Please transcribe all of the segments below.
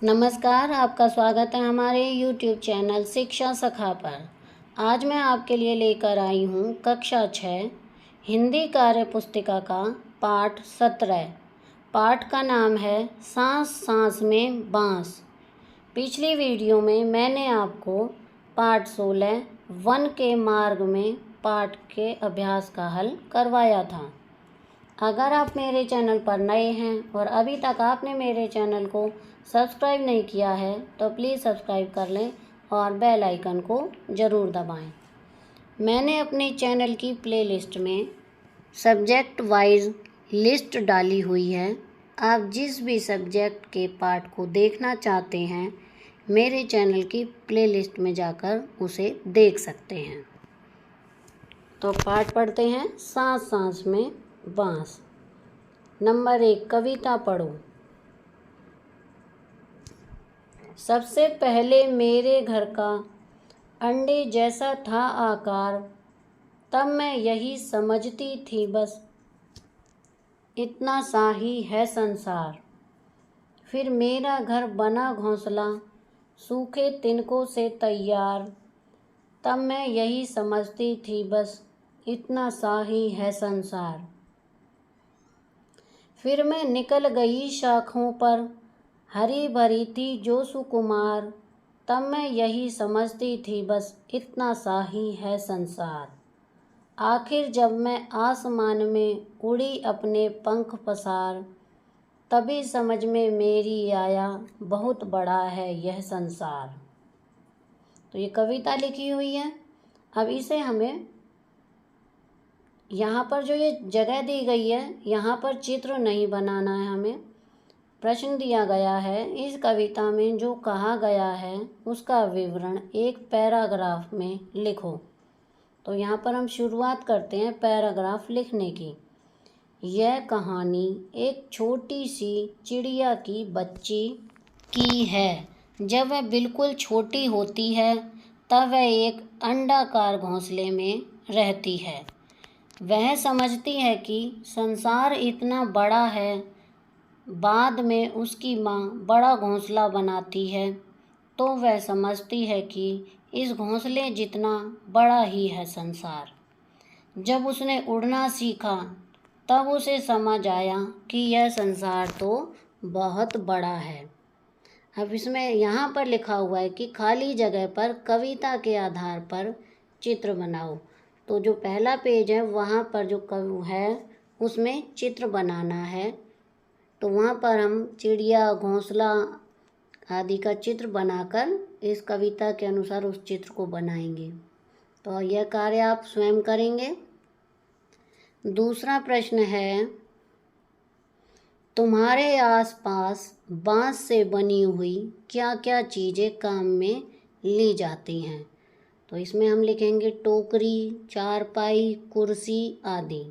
नमस्कार, आपका स्वागत है हमारे YouTube चैनल शिक्षा सखा पर। आज मैं आपके लिए लेकर आई हूँ कक्षा 6 हिंदी कार्य पुस्तिका का पाठ 17। पाठ का नाम है सांस सांस में बाँस। पिछली वीडियो में मैंने आपको पाठ 16 वन के मार्ग में पाठ के अभ्यास का हल करवाया था। अगर आप मेरे चैनल पर नए हैं और अभी तक आपने मेरे चैनल को सब्सक्राइब नहीं किया है तो प्लीज़ सब्सक्राइब कर लें और बेल आइकन को ज़रूर दबाएं। मैंने अपने चैनल की प्लेलिस्ट में सब्जेक्ट वाइज लिस्ट डाली हुई है। आप जिस भी सब्जेक्ट के पाठ को देखना चाहते हैं मेरे चैनल की प्लेलिस्ट में जाकर उसे देख सकते हैं। तो पाठ पढ़ते हैं सांस सांस में बाँस। नंबर 1, कविता पढ़ो। सबसे पहले मेरे घर का अंडे जैसा था आकार, तब मैं यही समझती थी बस इतना सा ही है संसार। फिर मेरा घर बना घोंसला सूखे तिनकों से तैयार, तब मैं यही समझती थी बस इतना सा ही है संसार। फिर मैं निकल गई शाखों पर हरी भरी थी जो सुकुमार, तब मैं यही समझती थी बस इतना सा ही है संसार। आखिर जब मैं आसमान में उड़ी अपने पंख पसार, तभी समझ में मेरी आया बहुत बड़ा है यह संसार। तो ये कविता लिखी हुई है। अब इसे हमें यहाँ पर जो ये जगह दी गई है यहाँ पर चित्र नहीं बनाना है। हमें प्रश्न दिया गया है, इस कविता में जो कहा गया है उसका विवरण एक पैराग्राफ में लिखो। तो यहाँ पर हम शुरुआत करते हैं पैराग्राफ लिखने की। यह कहानी एक छोटी सी चिड़िया की बच्ची की है। जब वह बिल्कुल छोटी होती है तब वह एक अंडाकार घोंसले में रहती है। वह समझती है कि संसार इतना बड़ा है। बाद में उसकी माँ बड़ा घोंसला बनाती है तो वह समझती है कि इस घोंसले जितना बड़ा ही है संसार। जब उसने उड़ना सीखा तब उसे समझ आया कि यह संसार तो बहुत बड़ा है। अब इसमें यहाँ पर लिखा हुआ है कि खाली जगह पर कविता के आधार पर चित्र बनाओ। तो जो पहला पेज है वहाँ पर जो है उसमें चित्र बनाना है। तो वहाँ पर हम चिड़िया घोंसला आदि का चित्र बनाकर इस कविता के अनुसार उस चित्र को बनाएंगे। तो यह कार्य आप स्वयं करेंगे। दूसरा प्रश्न है, तुम्हारे आसपास बांस से बनी हुई क्या क्या चीज़ें काम में ली जाती हैं। तो इसमें हम लिखेंगे टोकरी, चारपाई, कुर्सी आदि।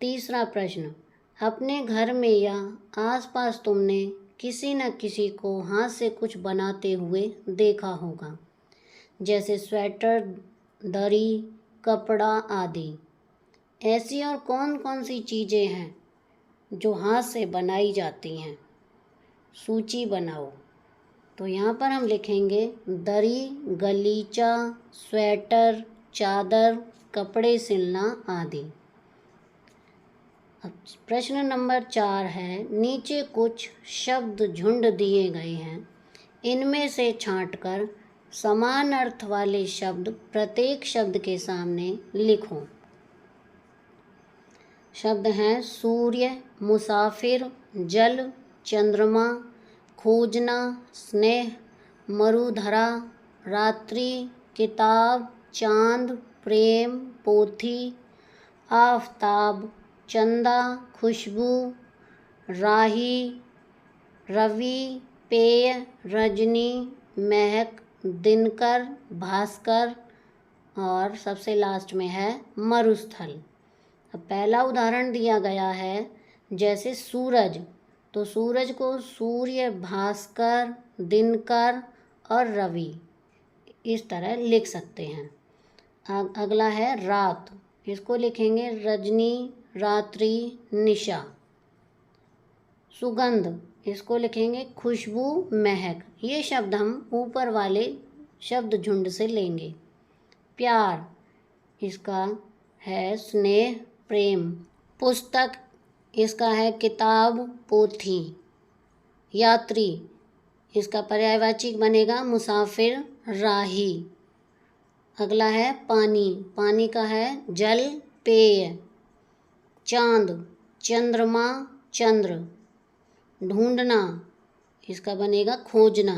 तीसरा प्रश्न, अपने घर में या आसपास तुमने किसी न किसी को हाथ से कुछ बनाते हुए देखा होगा, जैसे स्वेटर, दरी, कपड़ा आदि। ऐसी और कौन कौन सी चीज़ें हैं जो हाथ से बनाई जाती हैं, सूची बनाओ। तो यहाँ पर हम लिखेंगे दरी, गलीचा, स्वेटर, चादर, कपड़े सिलना आदि। अब प्रश्न नंबर 4 है, नीचे कुछ शब्द झुंड दिए गए हैं, इनमें से छांटकर समान अर्थ वाले शब्द प्रत्येक शब्द के सामने लिखो। शब्द हैं सूर्य, मुसाफिर, जल, चंद्रमा, खोजना, स्नेह, मरुधरा, रात्रि, किताब, चांद, प्रेम, पोथी, आफताब, चंदा, खुशबू, राही, रवि, पेय, रजनी, महक, दिनकर, भास्कर और सबसे लास्ट में है मरुस्थल। अब पहला उदाहरण दिया गया है, जैसे सूरज, तो सूरज को सूर्य, भास्कर, दिनकर और रवि इस तरह लिख सकते हैं। अगला है रात, इसको लिखेंगे रजनी, रात्रि, निशा। सुगंध, इसको लिखेंगे खुशबू, महक। ये शब्द हम ऊपर वाले शब्द झुंड से लेंगे। प्यार, इसका है स्नेह, प्रेम। पुस्तक, इसका है किताब, पोथी। यात्री, इसका पर्यायवाची बनेगा मुसाफिर, राही। अगला है पानी, पानी का है जल, पेय। चांद, चंद्रमा, चंद्र। ढूंढना, इसका बनेगा खोजना।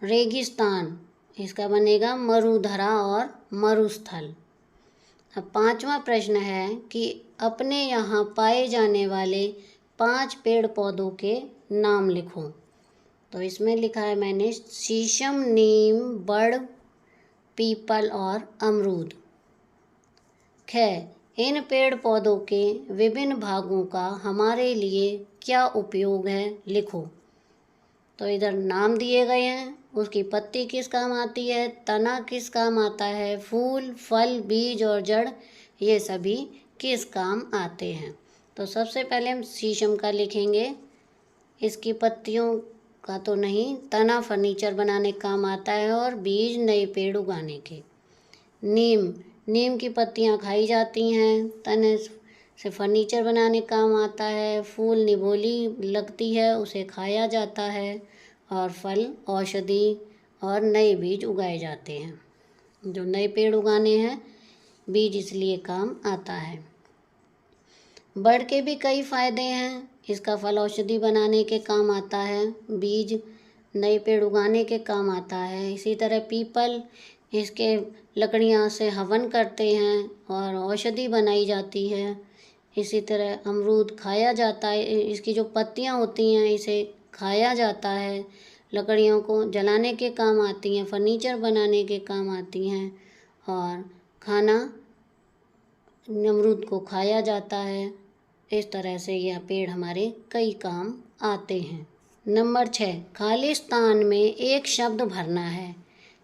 रेगिस्तान, इसका बनेगा मरुधरा और मरुस्थल। अब 5वां प्रश्न है कि अपने यहाँ पाए जाने वाले 5 पेड़ पौधों के नाम लिखो। तो इसमें लिखा है मैंने शीशम, नीम, बड़, पीपल और अमरूद। ख, इन पेड़ पौधों के विभिन्न भागों का हमारे लिए क्या उपयोग है, लिखो। तो इधर नाम दिए गए हैं, उसकी पत्ती किस काम आती है, तना किस काम आता है, फूल, फल, बीज और जड़ ये सभी किस काम आते हैं। तो सबसे पहले हम शीशम का लिखेंगे। इसकी पत्तियों का तो नहीं, तना फर्नीचर बनाने का काम आता है और बीज नए पेड़ उगाने के। नीम, नीम की पत्तियां खाई जाती हैं, तने से फर्नीचर बनाने का काम आता है। फूल निभोली लगती है, उसे खाया जाता है। और फल औषधि और नए बीज उगाए जाते हैं। जो नए पेड़ उगाने हैं बीज इसलिए काम आता है। बड़ के भी कई फायदे हैं, इसका फल औषधि बनाने के काम आता है, बीज नए पेड़ उगाने के काम आता है। इसी तरह पीपल, इसके लकड़ियाँ से हवन करते हैं और औषधि बनाई जाती है। इसी तरह अमरूद खाया जाता है, इसकी जो पत्तियाँ होती हैं इसे खाया जाता है, लकड़ियों को जलाने के काम आती हैं, फर्नीचर बनाने के काम आती हैं और खाना अमरूद को खाया जाता है। इस तरह से यह पेड़ हमारे कई काम आते हैं। नंबर 6, खाली स्थान में एक शब्द भरना है।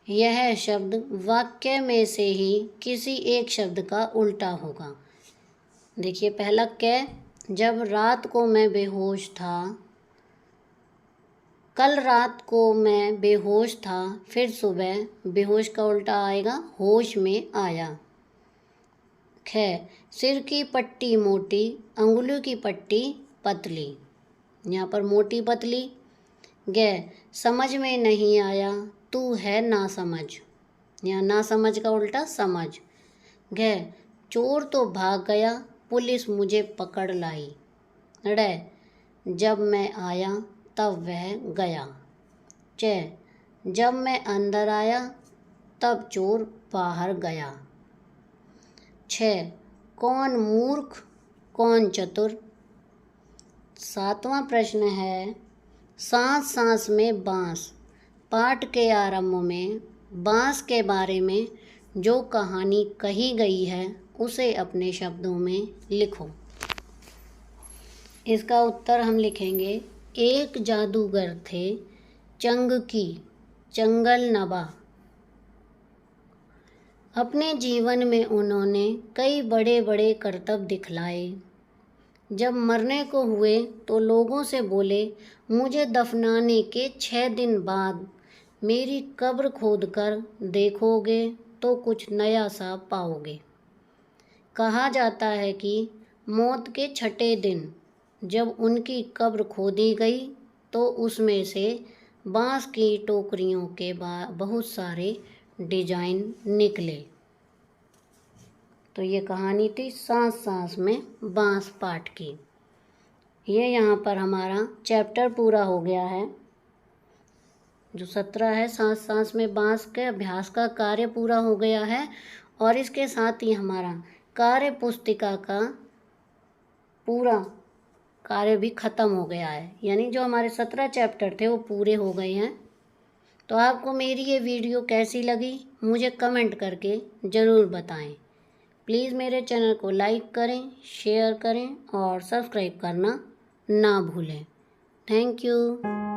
यह शब्द वाक्य में से ही किसी एक शब्द का उल्टा होगा। देखिए पहला कै, जब रात को मैं बेहोश था, कल रात को मैं बेहोश था, फिर सुबह बेहोश का उल्टा आएगा होश में आया। ख, सिर की पट्टी मोटी, अंगुलियों की पट्टी पतली, यहाँ पर मोटी पतली। ग, समझ में नहीं आया, तू है ना समझ, यहाँ ना समझ का उल्टा समझ। घ, चोर तो भाग गया, पुलिस मुझे पकड़ लाई। ड़, जब मैं आया तब वह गया। च, जब मैं अंदर आया तब चोर बाहर गया। 6, कौन मूर्ख कौन चतुर। 7वां प्रश्न है, सांस सांस में बांस। पाठ के आरंभ में बांस के बारे में जो कहानी कही गई है उसे अपने शब्दों में लिखो। इसका उत्तर हम लिखेंगे, एक जादूगर थे चंगकी, चंगल नबा। अपने जीवन में उन्होंने कई बड़े बड़े करतब दिखलाए। जब मरने को हुए तो लोगों से बोले, मुझे दफनाने के 6 दिन बाद मेरी कब्र खोदकर देखोगे तो कुछ नया सा पाओगे। कहा जाता है कि मौत के 6ठे दिन जब उनकी कब्र खोदी गई तो उसमें से बांस की टोकरियों के बहुत सारे डिजाइन निकले। तो ये कहानी थी सांस सांस में बांस पाठ की। ये यहाँ पर हमारा चैप्टर पूरा हो गया है। जो 17 है सांस सांस में बांस के अभ्यास का कार्य पूरा हो गया है और इसके साथ ही हमारा कार्य पुस्तिका का पूरा कार्य भी ख़त्म हो गया है। यानी जो हमारे 17 चैप्टर थे वो पूरे हो गए हैं। तो आपको मेरी ये वीडियो कैसी लगी मुझे कमेंट करके ज़रूर बताएं। प्लीज़ मेरे चैनल को लाइक करें, शेयर करें और सब्सक्राइब करना ना भूलें। Thank you.